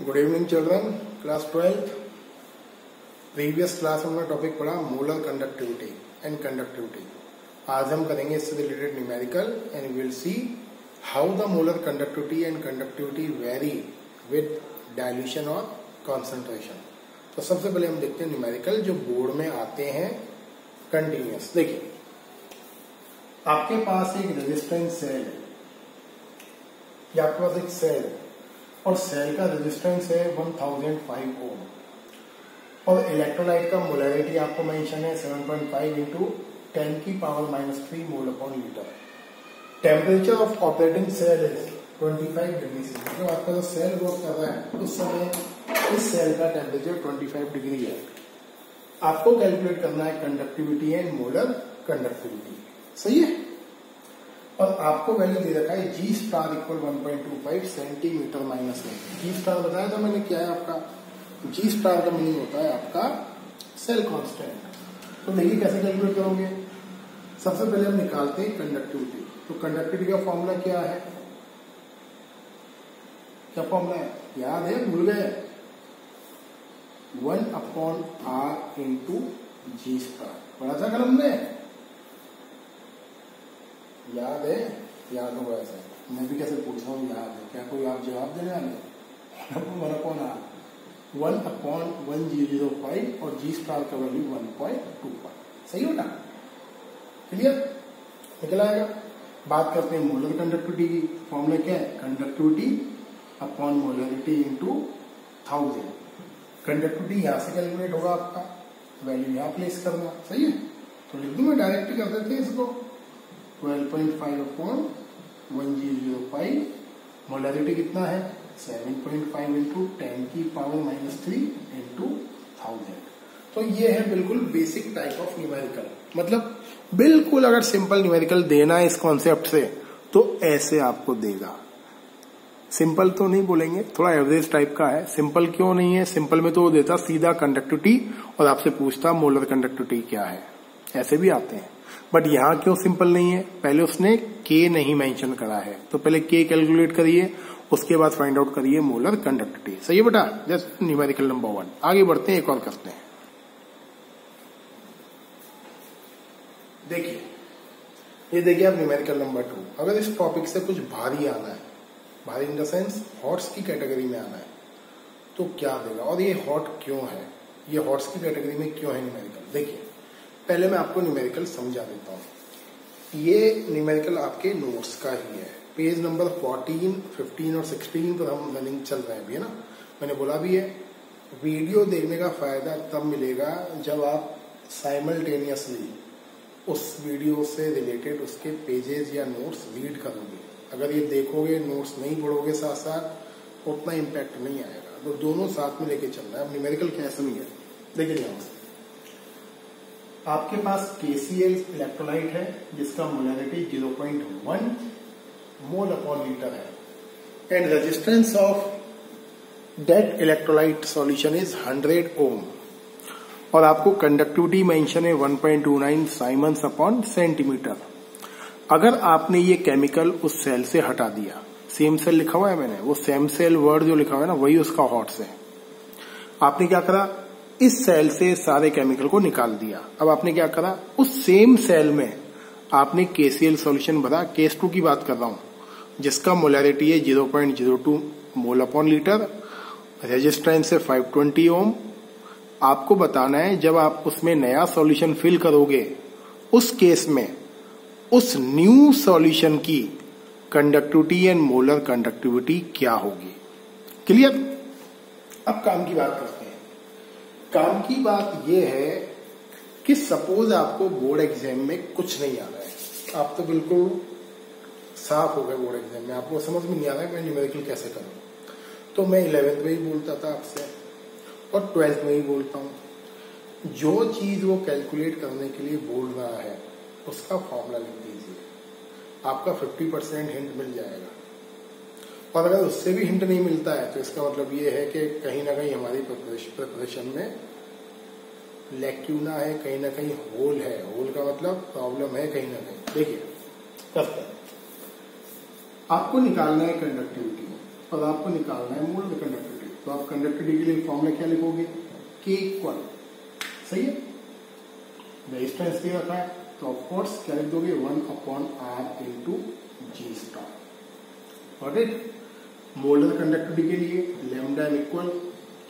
Good evening children, class 12th। Previous class में हमने topic पढ़ा मोलर कंडक्टिविटी एंड कंडक्टिविटी। आज हम करेंगे इससे related numerical and will see how the molar conductivity and conductivity very with dilution और concentration. तो सबसे पहले हम देखते हैं न्यूमेरिकल जो बोर्ड में आते हैं कंटिन्यूअस। देखिए, आपके पास एक रेजिस्टेंस सेल है या आपके पास एक सेल है और सेल का रेजिस्टेंस है 1005 ओम और इलेक्ट्रोलाइट का मोलैरिटी आपको मेंशन है 7.5 इंटू 10 की power -3 mole upon litre. Temperature of operating cell is 25 degree C, मतलब आपका जो सेल वर्क कर रहा है उस समय इस सेल का टेम्परेचर 25 डिग्री है। आपको कैलकुलेट करना है कंडक्टिविटी एंड मोलर कंडक्टिविटी, सही है। और आपको वैल्यू दे रखा है जी स्टार इक्वल 1.25 सेंटीमीटर माइनस 1। जी स्टार बताया था मैंने, क्या है आपका जी स्टार का मीनिंग होता है आपका सेल कांस्टेंट। तो देखिए कैसे कैलकुलेट करोगे। सबसे पहले हम निकालते हैं कंडक्टिविटी। तो कंडक्टिविटी का फॉर्मूला क्या है, क्या फॉर्मूला है, याद है, भूल गए? 1/r into G star. पढ़ा था कल हमने, याद है? याद होगा ऐसा, मैं भी कैसे पूछ रहा हूँ, याद है क्या? कोई आप जवाब देने वाले? 1/1005 और जी स्टार का वैल्यू 1.25, सही होगा? क्लियर निकल आएगा। बात करते हैं मोलर कंडक्टिविटी की। फॉर्मूला क्या है, conductivity upon molarity into 1000। Conductivity यहां से कैलकुलेट होगा, आपका वैल्यू यहां प्लेस करना, सही है। तो लिख दूं मैं, डायरेक्ट ही कर देते हैं इसको। 12.5 अपॉन 1005, मोलरिटी कितना है 7.5 इंटू 10 की पावर -3 इंटू 1000। तो ये है बिल्कुल बेसिक टाइप ऑफ न्यूमेरिकल। मतलब बिल्कुल अगर सिंपल न्यूमेरिकल देना है इस कॉन्सेप्ट से तो ऐसे आपको देगा। सिंपल तो नहीं बोलेंगे, थोड़ा एवरेज टाइप का है। सिंपल क्यों नहीं है, सिंपल में तो वो देता सीधा कंडक्टिविटी और आपसे पूछता मोलर कंडक्टिविटी क्या है, ऐसे भी आते हैं। बट यहां क्यों सिंपल नहीं है, पहले उसने के नहीं मेंशन करा है, तो पहले के कैलकुलेट करिए, उसके बाद फाइंड आउट करिए मोलर कंडक्टिविटी, सही है बेटा। Just numerical number 1। आगे बढ़ते हैं, एक और करते हैं। देखिए, ये देखिए आप न्यूमेरिकल नंबर 2। अगर इस टॉपिक से कुछ भारी आना है, भारी इन द सेंस हॉट्स की कैटेगरी में आना है, तो क्या देगा और ये हॉट क्यों है, ये हॉट्स की कैटेगरी में क्यों है न्यूमेरिकल। देखिए, पहले मैं आपको न्यूमेरिकल समझा देता हूं। ये न्यूमेरिकल आपके नोट्स का ही है, पेज नंबर 14, 15 और 16 पर हम रनिंग चल रहे हैं अभी, है ना। मैंने बोला भी है, वीडियो देखने का फायदा तब मिलेगा जब आप साइमल्टेनियसली उस वीडियो से रिलेटेड उसके पेजेस या नोट्स रीड करोगे। अगर ये देखोगे, नोट्स नहीं पढ़ोगे साथ साथ, उतना इम्पैक्ट नहीं आएगा। तो दोनों साथ में लेके चलना है। अब न्यूमेरिकल कैसे नहीं है, देखिए ध्यान से। आपके पास KCl इलेक्ट्रोलाइट है जिसका मोलैरिटी 0.1 मोल अपॉन लीटर है and resistance of that electrolyte solution is 100 ओम और आपको कंडक्टिविटी मेंशन है 1.29 साइमन्स अपॉन सेंटीमीटर। अगर आपने ये केमिकल उस सेल से हटा दिया, सेम सेल लिखा हुआ है मैंने, वो सेम सेल वर्ड जो लिखा हुआ है ना वही उसका हॉट्स है। आपने क्या करा, इस सेल से सारे केमिकल को निकाल दिया। अब आपने क्या करा, उस सेम सेल में आपने KCl सॉल्यूशन भरा, केस 2 की बात कर रहा हूं, जिसका मोलैरिटी है 0.02 मोल अपॉन लीटर, रेजिस्टेंस है 520 ओम। आपको बताना है जब आप उसमें नया सॉल्यूशन फिल करोगे, उस केस में उस न्यू सॉल्यूशन की कंडक्टिविटी एंड मोलर कंडक्टिविटी क्या होगी। क्लियर। अब काम की बात करते हैं। काम की बात यह है कि सपोज आपको बोर्ड एग्जाम में कुछ नहीं आ रहा है, आप तो बिल्कुल साफ हो गए बोर्ड एग्जाम में, आपको समझ में नहीं आ रहा है मैं न्यूमेरिकल कैसे करूं। तो मैं 11th में ही बोलता था आपसे और 12th में ही बोलता हूं, जो चीज वो कैलकुलेट करने के लिए बोल रहा है उसका फॉर्मूला लिख दीजिए, आपका 50% हिंट मिल जाएगा। और अगर उससे भी हिंट नहीं मिलता है तो इसका मतलब ये है कि कहीं ना कहीं हमारी प्रिपरेशन में लैक्यूना है, कहीं ना कहीं होल है। होल का मतलब प्रॉब्लम है कहीं ना कहीं। देखिए करते हैं, आपको निकालना है कंडक्टिविटी और आपको निकालना है मोलर कंडक्टिविटी। तो आप कंडक्टिविटी के लिए फॉर्मूला क्या लिखोगे, के इक्वल, सही है, रेजिस्टेंस दे रखा है तो ऑफकोर्स क्या लिख दोगे 1/r into G star. Got it. Molar conductivity के लिए lambda equal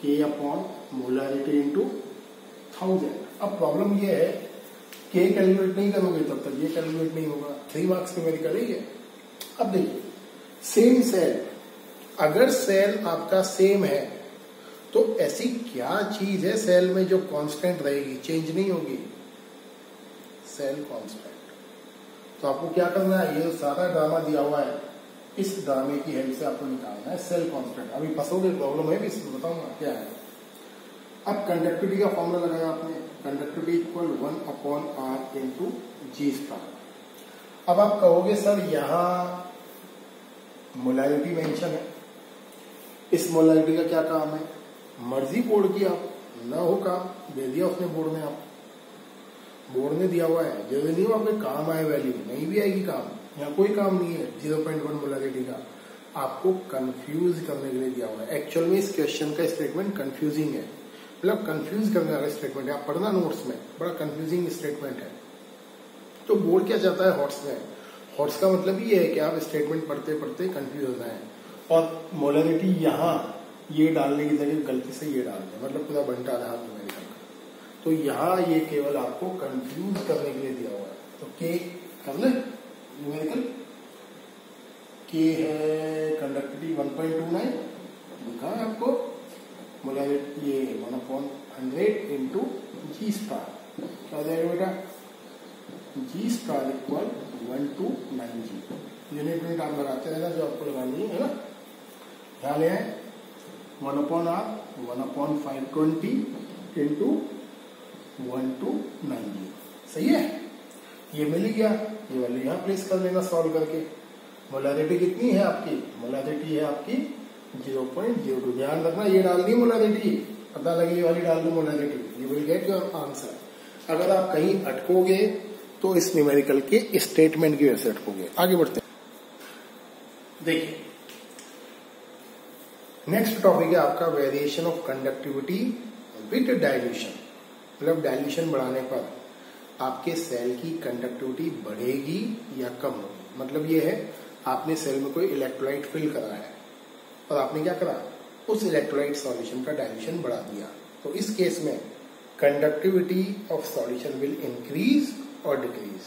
k upon molarity into 1000। अब प्रॉब्लम ये है के कैलकुलेट नहीं करोगे तब तक ये कैलकुलेट नहीं होगा, 3 मार्क्स न्यूमेरिकल ही है। अब देखिए सेम सेल, अगर सेल आपका सेम है तो ऐसी क्या चीज है सेल में जो कांस्टेंट रहेगी, चेंज नहीं होगी, सेल कांस्टेंट। तो आपको क्या करना है, ये सारा ड्रामा दिया हुआ है, इस ड्रामे की हेल्प से आपको निकालना है सेल कांस्टेंट। अभी फंसोगे, प्रॉब्लम है भी, बताऊंगा क्या है। अब कंडक्टिविटी का फॉर्मूला लगाया आपने, conductivity equal 1/r into G star. अब आप कहोगे सर यहां मोलैरिटी मेंशन है, इस मोलैरिटी का क्या काम है, मर्जी बोर्ड की, आप ना हो काम दे दिया उसने बोर्ड ने, आप बोर्ड ने दिया हुआ है, जरूरी नहीं हो आपके काम आए, वैल्यू नहीं भी आएगी काम, यहाँ कोई काम नहीं है 0.1 मोलैरिटी का, आपको कंफ्यूज करने के लिए दिया हुआ है। एक्चुअल में इस क्वेश्चन का स्टेटमेंट कंफ्यूजिंग है, मतलब कंफ्यूज करने वाला स्टेटमेंट है, आप पढ़ना नोट्स में, बड़ा कंफ्यूजिंग स्टेटमेंट है। तो बोर्ड क्या चाहता है हॉट्स में, हॉट्स का मतलब ये है कि आप स्टेटमेंट पढ़ते पढ़ते कंफ्यूज हो जाए और मोलैरिटी यहाँ ये डालने की जगह गलती से ये डाल दें, मतलब पूरा बंटा रहा न्यूमेरिकल का। तो यहाँ ये केवल आपको कंफ्यूज करने के लिए दिया हुआ है। तो के कर ले न्यूमेरिकल, के है कंडक्टिविटी 1.29 लिखा है आपको, मोलैरिटी ये 1/100 इंटू जी स्टार, क्या हो जाएगा बेटा, जी स्टार इक्वल 129G। यूनिट आप लगाते रहना जो आपको लगानी है ना, ध्यान ले आए 1/r 1/520 इंटू 129G, सही है। ये मिल गया, ये वाली यहाँ प्लेस कर लेना सॉल्व करके। मोलैरिटी कितनी है आपकी, मोलैरिटी है आपकी 0.02, ध्यान रखना ये डालनी मोलैरिटी, पता लगे ये वाली डाल दो molarity, you will get your answer. अगर आप कहीं अटकोगे तो इस न्यूमेरिकल के स्टेटमेंट की वजह से अटकोगे। आगे बढ़ते हैं, देखिए नेक्स्ट टॉपिक है आपका variation of conductivity with dilution, मतलब डाइल्यूशन बढ़ाने पर आपके सेल की कंडक्टिविटी बढ़ेगी या कम होगी। मतलब ये है आपने सेल में कोई इलेक्ट्रोलाइट फिल करा है और आपने क्या करा, उस इलेक्ट्रोलाइट सॉल्यूशन का डाइल्यूशन बढ़ा दिया, तो इस केस में conductivity of solution will increase और डिक्रीज।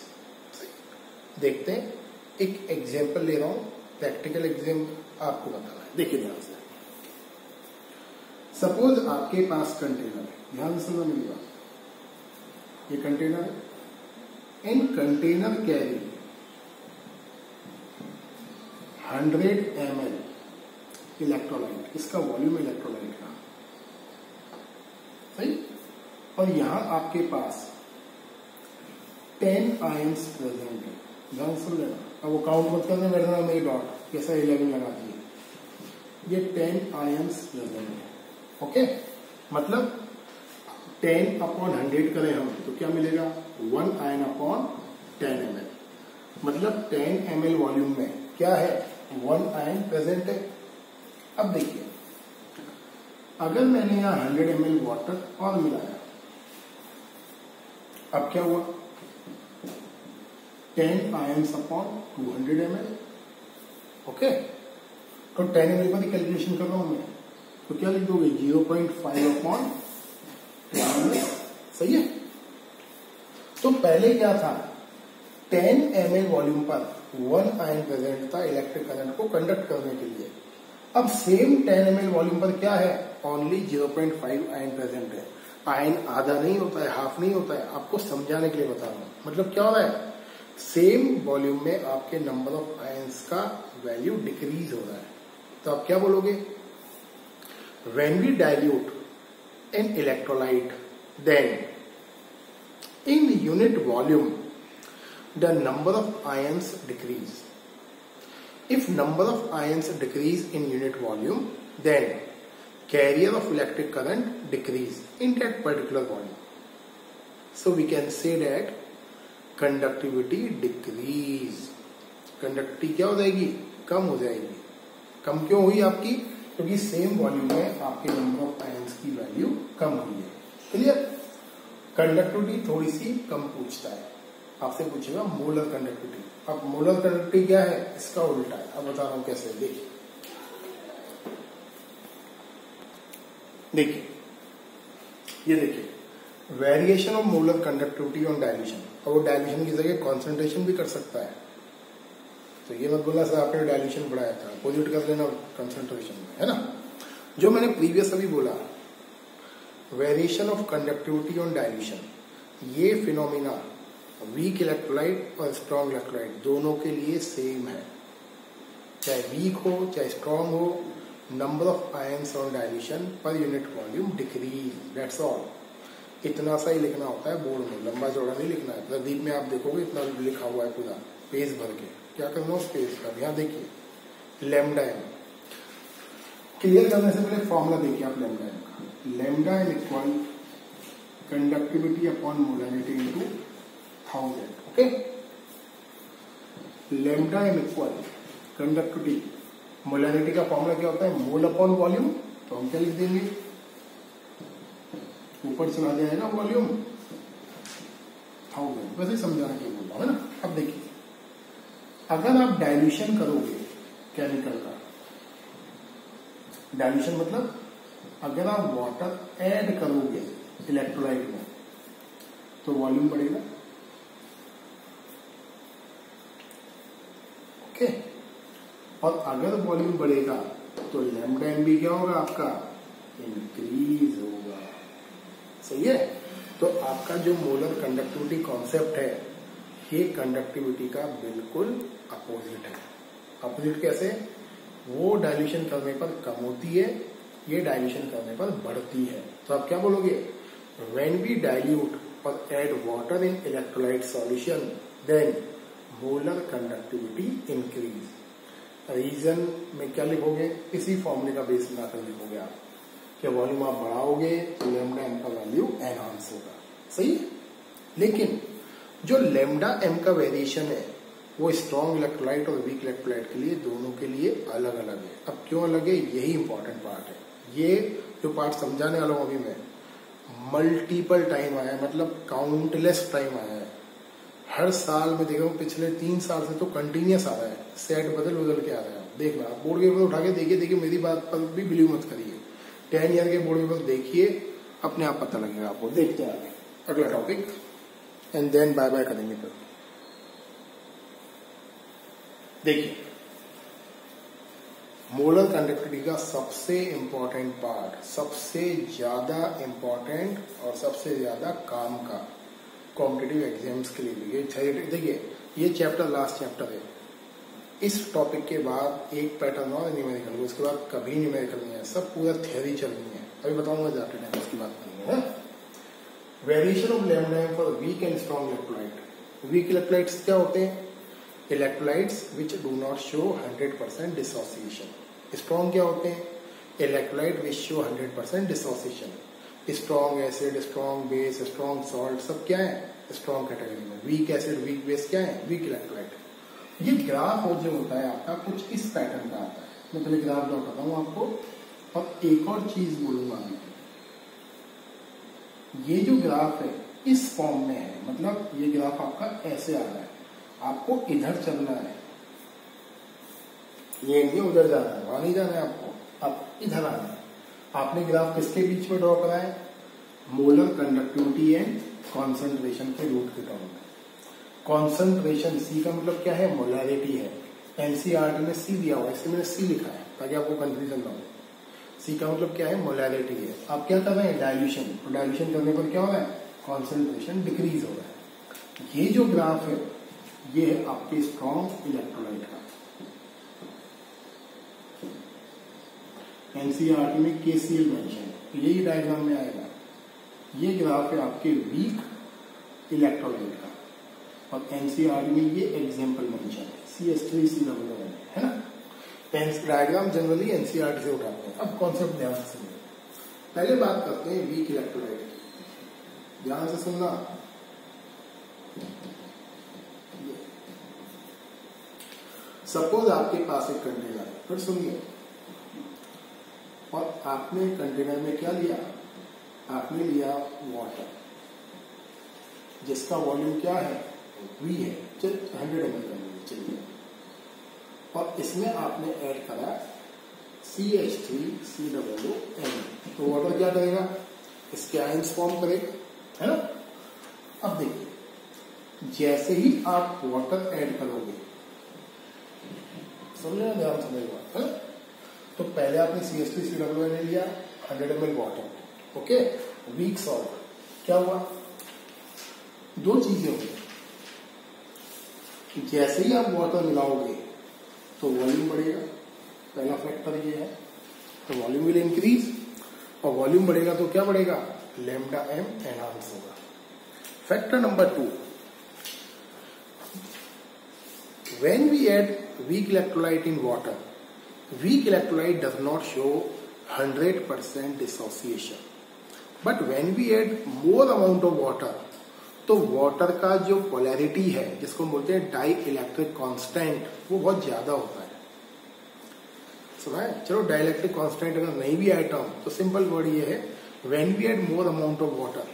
देखते हैं, एक एग्जांपल ले रहा हूं, प्रैक्टिकल एग्जांपल आपको बताना है। देखिए ध्यान से, सपोज आपके पास कंटेनर है, ध्यान से समझ मेरी बात, ये कंटेनर है, इन कंटेनर कैरी 100 ml इलेक्ट्रोलाइट, इसका वॉल्यूम इलेक्ट्रोलाइट का, सही, और यहां आपके पास 10 आयंस प्रेजेंट है, ध्यान सुन लेना। अब वो काउंट मत करना, बैठना मेरी डॉट कैसा 11 लगा दिए, ये 10 आयंस प्रेजेंट है, ओके। मतलब 10/100 करें हम तो क्या मिलेगा, 1 आयन अपॉन 10 ml, मतलब 10 ml वॉल्यूम में क्या है, 1 आयन प्रेजेंट है। अब देखिए अगर मैंने यहां 100 ml वाटर और मिलाया, अब क्या हुआ, 10 आयन्स अपॉन 200 ml, ओके। तो 10 ml पर कैलकुलेशन कर रहा हूं मैं, तो क्या लिख दोगे 0.5/10 ml, सही है। तो पहले क्या था, 10 ml वॉल्यूम पर 1 आयन प्रेजेंट था इलेक्ट्रिक करंट को कंडक्ट करने के लिए। अब सेम 10 ml वॉल्यूम पर क्या है, ओनली 0.5 आयन प्रेजेंट है। आयन आधा नहीं होता है, हाफ नहीं होता है, आपको समझाने के लिए बता रहा हूं। मतलब क्या हो रहा है, सेम वॉल्यूम में आपके नंबर ऑफ आयंस का वैल्यू डिक्रीज हो रहा है। तो आप क्या बोलोगे, when we dilute an electrolyte then in unit volume the number of ions decrease. If number of ions decrease in unit volume, then carrier of electric current decrease in that particular volume. So we can say that conductivity decrease. Conductivity क्या हो जाएगी, कम हो जाएगी। कम क्यों हुई आपकी, क्योंकि same volume में आपके नंबर ऑफ आयंस की वैल्यू कम हुई है। क्लियर? कंडक्टिविटी थोड़ी सी कम पूछता है, आपसे पूछेगा मोलर कंडक्टिविटी। अब मोलर कंडक्टिविटी क्या है, इसका उल्टा है। अब बता रहा हूं कैसे। देखिए ये देखिए, variation of molar conductivity on dilution. और वो डाइल्यूशन की जगह कॉन्सेंट्रेशन भी कर सकता है। तो ये मत बोलना सर आपने डाइल्यूशन बढ़ाया था, अपोजिट कर लेना कंसेंट्रेशन में, है ना। जो मैंने प्रीवियस अभी बोला, variation of conductivity on dilution, ये फिनोमिना वीक इलेक्ट्रोलाइट और स्ट्रॉन्ग इलेक्ट्रोलाइट दोनों के लिए सेम है। चाहे वीक हो चाहे स्ट्रॉन्ग हो, number of ions on dilution per unit volume decrease, that's all. इतना सा ही लिखना होता है बोर्ड में, लंबा चौड़ा नहीं लिखना है। प्रदीप में आप देखोगे इतना लिखा हुआ है पूरा पेज भर के। क्या करना उस पेज का, यहाँ देखिए लैम्डा एम। क्लियर करने से पहले फॉर्मूला देखिए आप लैम्डा एम का। Lambda M equal conductivity upon molarity into 1000। Okay, lambda M equal conductivity, molarity का फॉर्मूला क्या होता है, मोल अपॉन वॉल्यूम। तो हम क्या लिख देंगे, ऊपर चला जाएगा वॉल्यूम 1000। वैसे समझाने के लिए बोल रहा हूं, है ना। अब देखिए, अगर आप डाइल्यूशन करोगे केमिकल का, डाइल्यूशन मतलब अगर आप वाटर ऐड करोगे इलेक्ट्रोलाइट में तो वॉल्यूम बढ़ेगा। ओके, और अगर वॉल्यूम बढ़ेगा तो लैम्डा एम भी क्या होगा आपका, इंक्रीज होगा। सही है। तो आपका जो मोलर कंडक्टिविटी कॉन्सेप्ट है, ये कंडक्टिविटी का बिल्कुल अपोजिट है। अपोजिट कैसे, वो डाइल्यूशन करने पर कम होती है, ये डाइल्यूशन करने पर बढ़ती है। तो आप क्या बोलोगे, व्हेन वी डाइल्यूट और add water in electrolyte solution then molar conductivity increase. Reason में क्या लिखोगे, इसी फॉर्मूले का बेस बनाकर लिखोगे आप कि वॉल्यूम आप बढ़ाओगे तो लैम्डा एम का वैल्यू एनहांस होगा। सही है। लेकिन जो लैम्डा एम का वेरिएशन है वो स्ट्रॉन्ग इलेक्ट्रोलाइट और वीक इलेक्ट्रोलाइट के लिए, दोनों के लिए अलग अलग है। अब क्यों अलग है, यही इंपॉर्टेंट पार्ट है। ये जो पार्ट समझाने वाला हूं अभी मैं, मल्टीपल टाइम आया है, मतलब काउंटलेस टाइम आया है। हर साल में देखो, पिछले 3 साल से तो कंटिन्यूस आ रहा है, सेट बदल बदल के आ रहा है। देखना, आप बोर्ड के ऊपर उठा के देखिए, मेरी बात पर भी बिलीव मत करिए। 10 ईयर के बोर्ड पेपर देखिए, अपने आप पता लगेगा आपको। देखते हैं आगे अगला topic, and then bye bye करेंगे फिर। देखिए, मोलर कंडक्टिविटी का सबसे इंपॉर्टेंट पार्ट, सबसे ज्यादा इंपॉर्टेंट और सबसे ज्यादा काम का कॉम्पिटिटिव एग्जाम्स के लिए। देखिए, ये चैप्टर लास्ट चैप्टर है। इस टॉपिक के बाद एक पैटर्न और न्यूमेरिकल, उसके बाद कभी न्यूमेरिकल नहीं है, सब पूरा थ्योरी चलनी है। अभी बताऊंगा जाते टाइम उसकी बात करेंगे। Variation of lambda M for weak and strong electrolyte. Weak electrolytes क्या होते हैं, electrolytes which do not show 100% dissociation. Strong क्या होते हैं, electrolyte which show 100% dissociation. Strong acid, strong base, strong salt, सब क्या है स्ट्रॉन्ग कैटेगरी में। वीक एसिड, वीक बेस क्या है, वीक इलेक्ट्रोलाइट। ये ग्राफ जो होता है आपका कुछ इस पैटर्न का आता है। मैं पहले ग्राफ लौटाता हूं आपको, और एक और चीज बोलूंगा अभी। ये जो ग्राफ है इस फॉर्म में है, मतलब ये ग्राफ आपका ऐसे आ रहा है, आपको इधर चलना है, ये नहीं उधर जाना है, वहां नहीं जाना है आपको, अब इधर आना है। आपने ग्राफ किसके बीच में ड्रॉ करा है, मोलर कंडक्टिविटी एंड कॉन्सेंट्रेशन के रूट के टर्म में। कॉन्सेंट्रेशन, सी का मतलब क्या है, मोलैरिटी है। एनसीईआरटी में सी दिया हुआ है, इसलिए मैंने सी लिखा है ताकि आपको कंफ्यूजन ना हो। सी का मतलब क्या है, मोलैरिटी है। आप क्या कर रहे हैं, डाइल्यूशन। तो डाइल्यूशन करने पर क्या हो रहा है, कॉन्सेंट्रेशन डिक्रीज हो रहा है। ये जो ग्राफ है ये है आपके स्ट्रॉन्ग इलेक्ट्रोलाइट का। एनसीईआरटी में केसीएल मेंशन, तो यही डायग्राम में आएगा। ये ग्राफ है आपके वीक इलेक्ट्रोलाइट का, और एनसीईआरटी में ये एग्जाम्पल मेंशन है, CH3COO, है ना। डायग्राम जनरली एनसीईआरटी से उठाते हैं। अब कॉन्सेप्ट ध्यान से सुनिए। पहले बात करते हैं वीक इलेक्ट्रोलाइट की, ध्यान से सुनना। सपोज आपके पास एक कंटेनर है, फिर सुनिए, और आपने कंटेनर में क्या लिया, आपने लिया वाटर जिसका वॉल्यूम क्या है, V है, 100 ml का चलिए, और इसमें आपने ऐड करा CH3COON, तो वाटर क्या करेगा, इसके आयंस फॉर्म करेगा, है ना। अब देखिए जैसे ही आप वाटर ऐड करोगे, समझे ना, ध्यान समझेगा, है ना। तो पहले आपने CH3COON लिया 100 ml water, okay, weak salt, क्या हुआ, दो चीजें होंगी, जैसे ही आप वाटर मिलाओगे तो वॉल्यूम बढ़ेगा, पहला फैक्टर ये है, तो वॉल्यूम विल इंक्रीज, और वॉल्यूम बढ़ेगा तो क्या बढ़ेगा, लैम्डा एम एनहांस होगा। Factor number 2, when we add weak electrolyte in water, weak electrolyte does not show 100% dissociation, but when we add more amount of water, तो वाटर का जो polarity है जिसको हम बोलते हैं डाई इलेक्ट्रिक कांस्टेंट, वो बहुत ज्यादा होता है, सुना है। चलो डाई इलेक्ट्रिक कांस्टेंट अगर नहीं भी आया टर्म तो सिंपल वर्ड ये है, when we add more amount of water,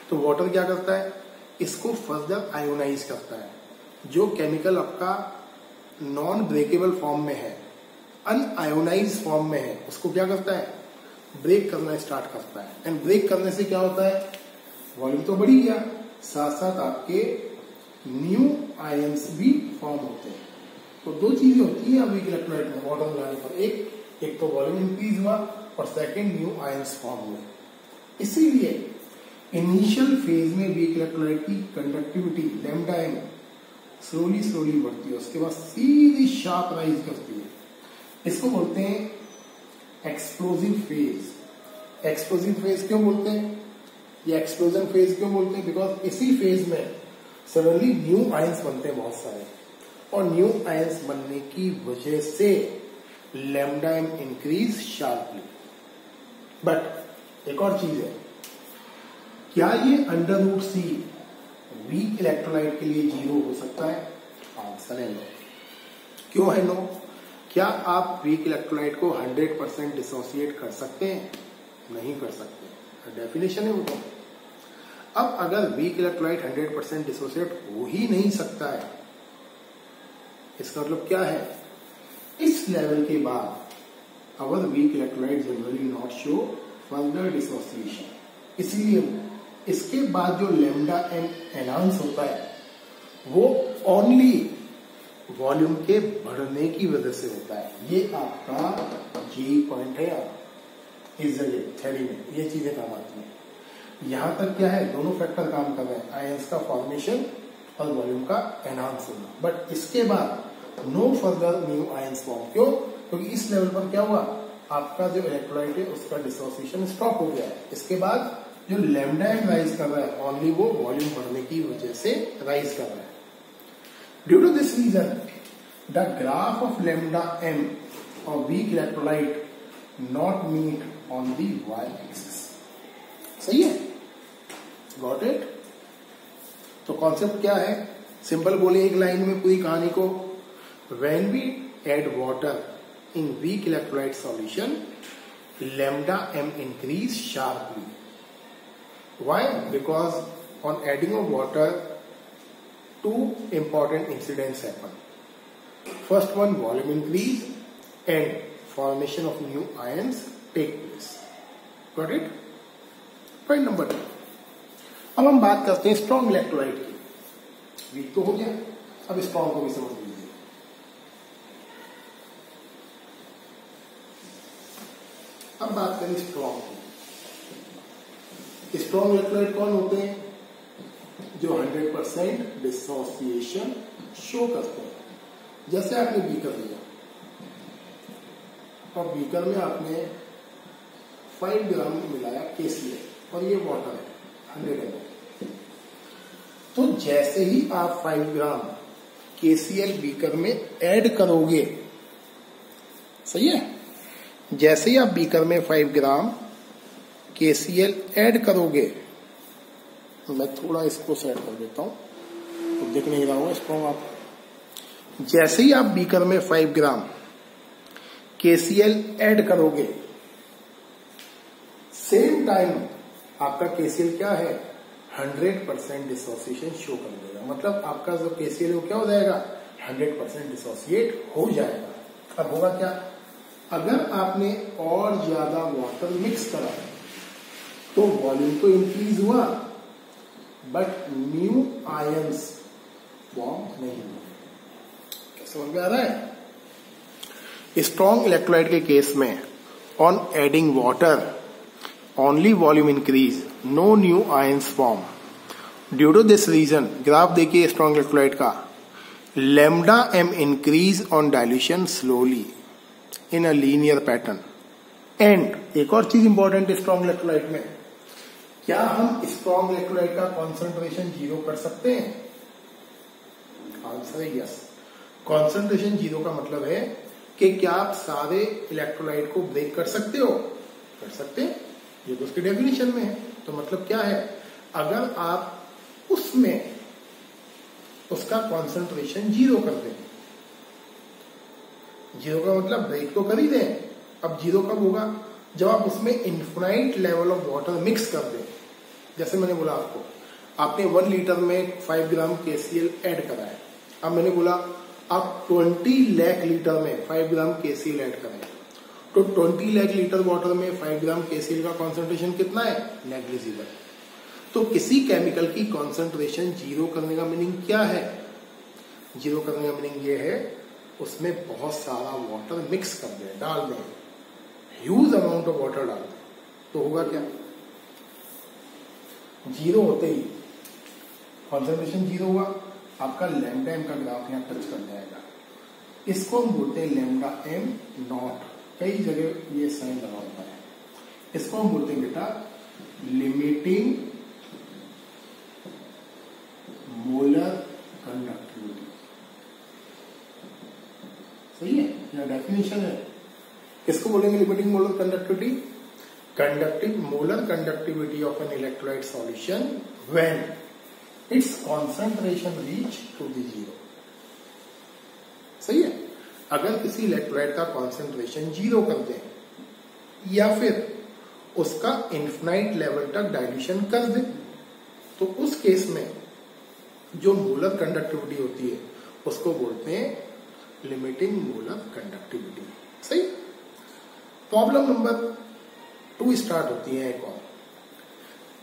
तो वाटर क्या करता है, इसको फर्दर आयोनाइज करता है, जो केमिकल आपका नॉन ब्रेकेबल फॉर्म में है, अनआयोनाइज फॉर्म में है, उसको क्या करता है, ब्रेक करना स्टार्ट करता है, एंड ब्रेक करने से क्या होता है, वॉल्यूम तो बढ़ी गया, साथ साथ आपके न्यू आयंस भी फॉर्म होते हैं। तो दो चीजें होती है वीक इलेक्ट्रोलाइट में वाटर मिलाने पर, एक तो वॉल्यूम इंक्रीज हुआ और सेकंड न्यू आयंस फॉर्म हुए। इसीलिए इनिशियल फेज में वीक इलेक्ट्रोलाइट की कंडक्टिविटी लैम्डा एम स्लोली बढ़ती है, उसके बाद सीधी शार्प राइज करती है, इसको बोलते हैं एक्सप्लोजिव फेज। एक्सप्लोजिव फेज क्यों बोलते हैं, ये एक्सप्लोजन फेज क्यों बोलते हैं, बिकॉज इसी फेज में सडनली न्यू आयंस बनते हैं बहुत सारे, और न्यू आयंस बनने की वजह से lambda M increase sharply. But एक और चीज है, क्या ये under root C weak electrolyte के लिए 0 हो सकता है, आंसर है नो। क्यों है नो, क्या आप वीक इलेक्ट्रोलाइट को 100% डिसोसिएट कर सकते हैं, नहीं कर सकते, डेफिनेशन है वो तो। अब अगर वीक इलेक्ट्रोलाइट 100% डिसोसिएट हो ही नहीं सकता है, इसका मतलब क्या है, इस लेवल के बाद our weak electrolyte generally not show further dissociation, इसलिए इसके बाद जो लैम्डा एम एनहांस होता है वो ओनली वॉल्यूम के बढ़ने की वजह से होता है। ये आपका जी पॉइंट है यार इस थ्योरी में, ये चीजें काम आती हैं। यहां तक क्या है, दोनों फैक्टर काम कर रहे हैं, आयंस का फॉर्मेशन और वॉल्यूम का एनहांस होना, बट इसके बाद no further new ions form. क्यों, क्योंकि इस लेवल पर क्या हुआ, आपका जो इलेक्ट्रोलाइट है उसका डिसोसिएशन स्टॉप हो गया है। इसके बाद जो लैम्डा एम राइज कर रहा है ओनली वो वॉल्यूम बढ़ने की वजह से राइज कर रहा है। Due to this reason the graph of lambda M और weak electrolyte not meet on the Y axis. सही है, गॉट इट। तो कॉन्सेप्ट क्या है, सिंपल बोले एक लाइन में पूरी कहानी को, when we add water in weak electrolyte solution lambda M increase sharply. Why? Because on adding of water, two important incidents happen. First one, volume increase and formation of new ions take place. Got it? Point number 2. अब हम बात करते हैं strong electrolyte की। Week तो हो गया, अब स्ट्रॉन्ग को भी समझ लीजिए। अब बात करें स्ट्रॉन्ग की। स्ट्रॉन्ग इलेक्ट्रोलाइट कौन होते हैं, जो 100% डिसोसिएशन शो करते हैं। जैसे आपने बीकर लिया और बीकर में आपने 5 ग्राम मिलाया KCl और ये वाटर है 100 ml। तो जैसे ही आप 5 ग्राम KCl बीकर में ऐड करोगे, सही है, जैसे ही आप बीकर में 5 ग्राम KCl ऐड करोगे, मैं थोड़ा इसको सेट कर देता हूं तो दिख नहीं रहा होगा इसको। आप जैसे ही आप बीकर में 5 ग्राम KCl ऐड करोगे सेम टाइम आपका केसीएल क्या है, 100% डिसोसिएशन शो कर देगा। मतलब आपका जो केसीएल है वो क्या हो जाएगा, 100% डिसोसिएट हो जाएगा। अब होगा क्या, अगर आपने और ज्यादा वाटर मिक्स करा तो वॉल्यूम तो इंक्रीज हुआ बट न्यू आयंस फॉर्म नहीं हुआ। क्या समझ में आ रहा है? स्ट्रॉन्ग इलेक्ट्रोलाइट के केस में on adding water only volume increase, no new ions form. Due to this reason, graph देखिए स्ट्रॉन्ग इलेक्ट्रोलाइट का, lambda M increase on dilution slowly in a linear pattern. And एक और चीज important है strong electrolyte में, क्या हम strong electrolyte का कॉन्सेंट्रेशन 0 कर सकते हैं? आंसर है यस। कॉन्सेंट्रेशन 0 का मतलब है कि क्या आप सारे इलेक्ट्रोलाइट को ब्रेक कर सकते हो? कर सकते हैं, ये तो उसकी डेफिनेशन में है। तो मतलब क्या है, अगर आप उसमें उसका कॉन्सेंट्रेशन 0 कर दें, 0 का मतलब ब्रेक तो कर ही दें। अब 0 कब होगा, जब आप उसमें infinite level of water mix कर दें। जैसे मैंने बोला आपको, आपने 1 लीटर में 5 ग्राम केसीएल ऐड करा है। अब मैंने बोला आप 20 लाख लीटर में 5 ग्राम केसीएल ऐड करें, तो 20 लाख लीटर वाटर में 5 ग्राम केसीएल का कॉन्सेंट्रेशन कितना है, नेग्लिजिबल। तो किसी केमिकल की कॉन्सेंट्रेशन 0 करने का मीनिंग क्या है? 0 करने का मीनिंग ये है उसमें बहुत सारा वाटर मिक्स कर दें, डाल दें, ह्यूज अमाउंट ऑफ वाटर डाल दें, तो होगा क्या, 0 होते ही कॉन्सेंट्रेशन 0 हुआ, आपका लैम्डा एम का ग्राफ यहां टच कर जाएगा। इसको हम बोलते हैं लैम्डा एम नॉट, कई जगह ये साइन लगा होता है। इसको हम बोलते हैं बेटा लिमिटिंग मोलर कंडक्टिविटी। सही है, यह डेफिनेशन है। किसको बोलेंगे limiting molar conductivity? Conductive molar conductivity of an electrolyte solution when its concentration reach to the 0। सही है, अगर किसी इलेक्ट्रोलाइट का कॉन्सेंट्रेशन 0 कर दें या फिर उसका इन्फिनाइट लेवल तक डाइल्यूशन कर दें, तो उस केस में जो मोलर कंडक्टिविटी होती है उसको बोलते हैं लिमिटिंग मोलर कंडक्टिविटी। सही। प्रॉब्लम नंबर 2 स्टार्ट होती है एक और,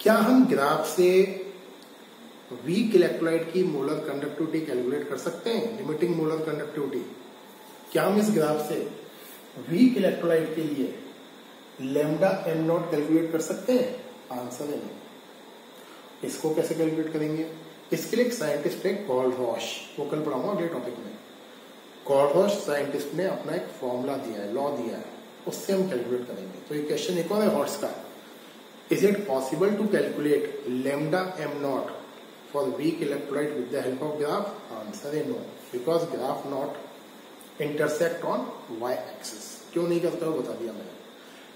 क्या हम ग्राफ से वीक इलेक्ट्रोलाइट की मोलर कंडक्टिविटी कैलकुलेट कर सकते हैं, लिमिटिंग मोलर कंडक्टिविटी? क्या हम इस ग्राफ से वीक इलेक्ट्रोलाइट के लिए लैम्डा एम नॉट कैलकुलेट कर सकते हैं? आंसर है नहीं। इसको कैसे कैलकुलेट करेंगे? इसके लिए एक साइंटिस्ट है कोल्ड-रॉश, वो कल पढ़ाऊंगा अगले टॉपिक में। कोल्ड-रॉश साइंटिस्ट ने अपना एक फॉर्मूला दिया है, लॉ दिया है, उससे हम कैलकुलेट करेंगे। तो ये क्वेश्चन एक और है हॉर्स का, is it possible to calculate lambda M naught for weak electrolyte with the help of graph? Answer है no, because graph not intersect on Y axis. क्यों नहीं करता हो बता दिया मैंने।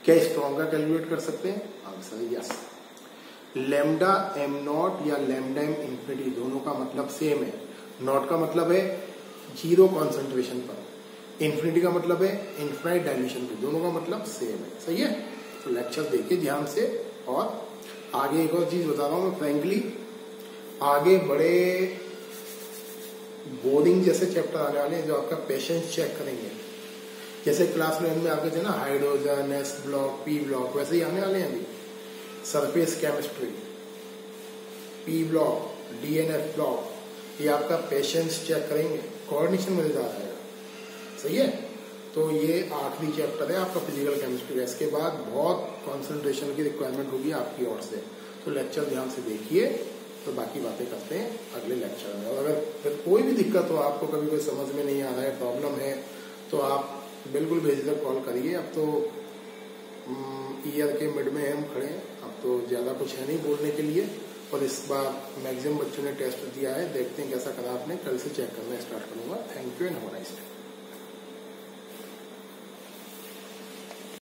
क्या स्ट्रॉन्ग का कैलकुलेट कर सकते हैं? आंसर है यस। लैम्डा एम नॉट या लैम्डा एम इंफिनिटी दोनों का मतलब सेम है। नॉट का मतलब है 0 कॉन्सेंट्रेशन पर, इंफिनिटी का मतलब है इन्फिनाइट डाइल्यूशन पे, दोनों का मतलब सेम है। सही है। तो लेक्चर देखिए ध्यान से। और आगे एक और चीज बता रहा हूं मैं फ्रेंकली, आगे बड़े बोरिंग जैसे चैप्टर आने वाले हैं जो आपका पेशेंस चेक करेंगे। जैसे क्लास 11 में आगे थे ना hydrogen, S block, P block, वैसे ही आने वाले हैं अभी। Surface chemistry, P block, DNF block, ये आपका पेशेंस चेक करेंगे, कोऑर्डिनेशन मजेदार आएगा। सही है। तो ये आखिरी चैप्टर है आपका फिजिकल केमिस्ट्री का। इसके बाद बहुत कंसंट्रेशन की रिक्वायरमेंट होगी आपकी ओर से, तो लेक्चर ध्यान से देखिए। तो बाकी बातें करते हैं अगले लेक्चर में। और अगर फिर कोई भी दिक्कत हो, आपको कभी कोई समझ में नहीं आ रहा है, प्रॉब्लम है, तो आप बिल्कुल बेझिझक कॉल करिए। अब तो ईयर के मिड में हम खड़े हैं, अब तो ज्यादा कुछ है नहीं बोलने के लिए। और इस बार मैक्सिमम बच्चों ने टेस्ट दिया है, देखते हैं कैसा करा आपने। कल से चेक करना स्टार्ट करूंगा। Thank you and have a nice day.